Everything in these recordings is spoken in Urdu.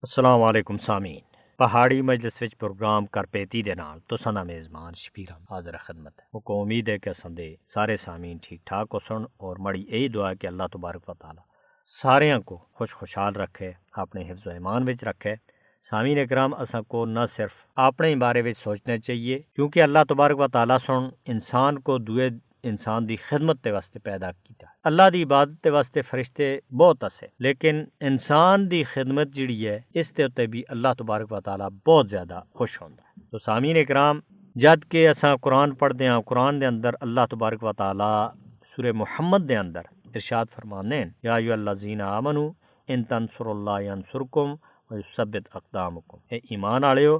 السلام علیکم سامعین پہاڑی مجلس وچ پروگرام کرپیتی دے نال تساں دا میزبان شبیر حاضر خدمت ہے۔ وہ کو امید ہے کہ اساں دے سارے سامعین ٹھیک ٹھاک ہوسن اور مڑی یہی دعا ہے کہ اللہ تبارک و تعالی ساریاں کو خوشحال رکھے، اپنے حفظ و ایمان وچ رکھے۔ سامعین اکرام، اساں کو نہ صرف اپنے ہی بارے وچ سوچنا چاہیے، کیونکہ اللہ تبارک و تعالی سن انسان کو دوے انسان دی خدمت تے واسطے پیدا کیتا۔ اللہ دی عبادت تے واسطے فرشتے بہت اسے، لیکن انسان دی خدمت جڑی ہے اس تے اتے بھی اللہ تبارک و تعالی بہت زیادہ خوش ہوندا ہے۔ تو سامعین اکرام، جد کہ اساں قرآن پڑھدے ہاں، قرآن دے اندر اللہ تبارک و تعالی سورہ محمد دے اندر ارشاد فرماندے ہیں، یا ایھا الذین آمنوا ان تنصروا اللہ ینصرکم ویثبت اقدامکم۔ اے ایمان والےو،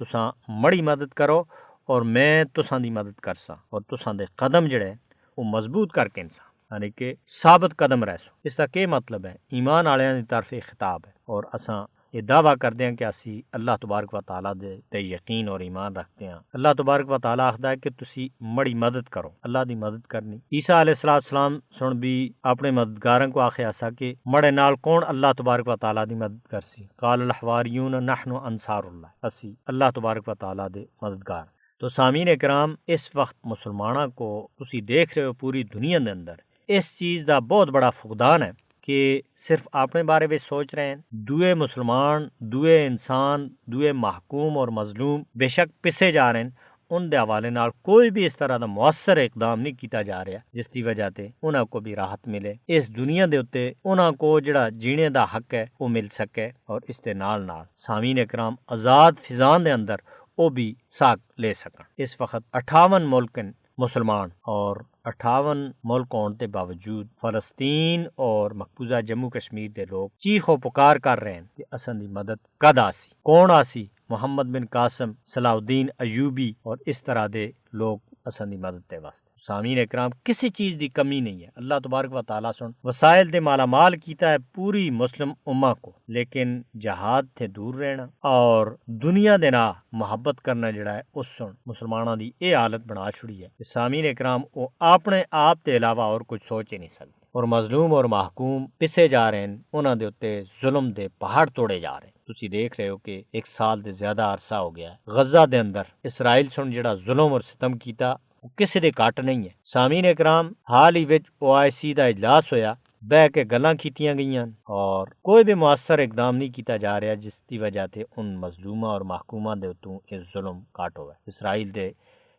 تساں مڑی مدد کرو اور میں تساں دی مدد کرساں اور تساں دے قدم جڑے وہ مضبوط کر کے انسان یعنی کہ ثابت قدم رہسو۔ اس کا کیا مطلب ہے؟ ایمان والوں کی طرف ایک خطاب ہے اور اساں یہ دعویٰ کرتے ہیں کہ اسی اللہ تبارک و تعالیٰ دے تے یقین اور ایمان رکھتے ہیں۔ اللہ تبارک و تعالیٰ آخدا ہے کہ تسی مڑی مدد کرو، اللہ دی مدد کرنی۔ عیسیٰ علیہ السلام سن بھی اپنے مددگاروں کو آخیا سا کہ مڑے نال کون اللہ تبارک و تعالیٰ دی مدد کرسی؟ قال الحواریون نحن انصار اللہ، اسی اللہ تبارک و تعالیٰ دے مددگار۔ تو سامعین اکرام، اس وقت مسلمانوں کو تسی دیکھ رہے ہو پوری دنیا دے اندر اس چیز دا بہت بڑا فقدان ہے کہ صرف اپنے بارے میں سوچ رہے ہیں، دوے مسلمان، دوے انسان، دوے محکوم اور مظلوم بے شک پسے جا رہے ہیں، ان دے حوالے نال کوئی بھی اس طرح دا مؤثر اقدام نہیں کیتا جا رہا جس دی وجہ تے انہاں کو بھی راحت ملے، اس دنیا دے اتے انہاں کو جڑا جینے دا حق ہے وہ مل سکے، اور اس دے نال نال سامعین اکرام آزاد فضان دے اندر وہ بھی ساکھ لے سکن۔ اس وقت 58 ملکن مسلمان اور 58 ملک ہونے کے باوجود فلسطین اور مقبوضہ جموں کشمیر دے لوگ چیخ و پکار کر رہے ہیں کہ اساں دی مدد کد آسی، کون آسی؟ محمد بن قاسم، صلاح الدین ایوبی اور اس طرح دے لوگ اساں دی مدد دے واسطے۔ سامعین اکرام، کسی چیز دی کمی نہیں ہے۔ اللہ تبارک و تعالیٰ سن وسائل دے مالا مال کیتا ہے پوری مسلم امہ کو، لیکن جہاد تھے دور رہنا اور دنیا دے نا محبت کرنا جڑا ہے اس سن مسلمانوں دی اے حالت بنا چھڑی ہے کہ سامعین اکرام وہ اپنے آپ کے علاوہ اور کچھ سوچ ہی نہیں سکتے، اور مظلوم اور محکوم پسے جا رہے ہیں، انہاں دے اتے ظلم دے پہاڑ توڑے جا رہے ہیں۔ تسی دیکھ رہے ہو کہ 1 سال دے زیادہ عرصہ ہو گیا ہے غزہ دے اندر اسرائیل سن جڑا ظلم اور ستم کیتا وہ کسی دے کٹ نہیں ہے۔ سامعین اکرام، حال ہی وچ OIC دا اجلاس ہویا، بہ کے گلاں کیتیاں گئیاں اور کوئی بھی مؤثر اقدام نہیں کیتا جا رہا جس دی وجہ تے ان مظلومہ اور محکومہ دے اتوں یہ ظلم کٹ ہوئے، اسرائیل دے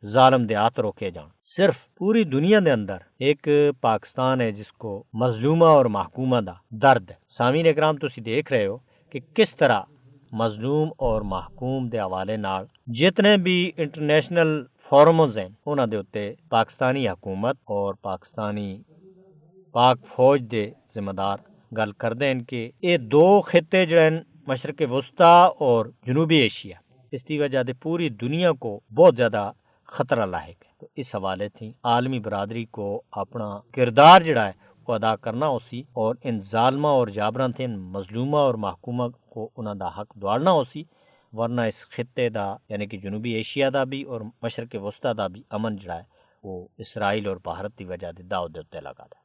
ظالم دے ہاتھ روکے جان۔ صرف پوری دنیا دے اندر ایک پاکستان ہے جس کو مظلومہ اور محکومہ دا درد ہے۔ سامعین اکرام، تسی دیکھ رہے ہو کہ کس طرح مظلوم اور محکوم دے حوالے نال جتنے بھی انٹرنیشنل فورمز ہیں انہاں دے اتے پاکستانی حکومت اور پاکستانی پاک فوج دے ذمہ دار گل کردے ہیں کہ یہ 2 خطے جو ہیں مشرق وسطیٰ اور جنوبی ایشیا، اس کی وجہ سے پوری دنیا کو بہت زیادہ خطرہ لاحق ہے۔ تو اس حوالے تھی عالمی برادری کو اپنا کردار جڑا ہے وہ ادا کرنا ہو سی اور ان ظالمہ اور جابراں تھے مظلومہ اور محکومہ کو انہاں دا حق دوڑنا ہو سی، ورنہ اس خطے دا یعنی کہ جنوبی ایشیا دا بھی اور مشرق وسطیٰ دا بھی امن جڑا ہے وہ اسرائیل اور بھارت کی وجہ دے داؤ دے اتے لگا دا۔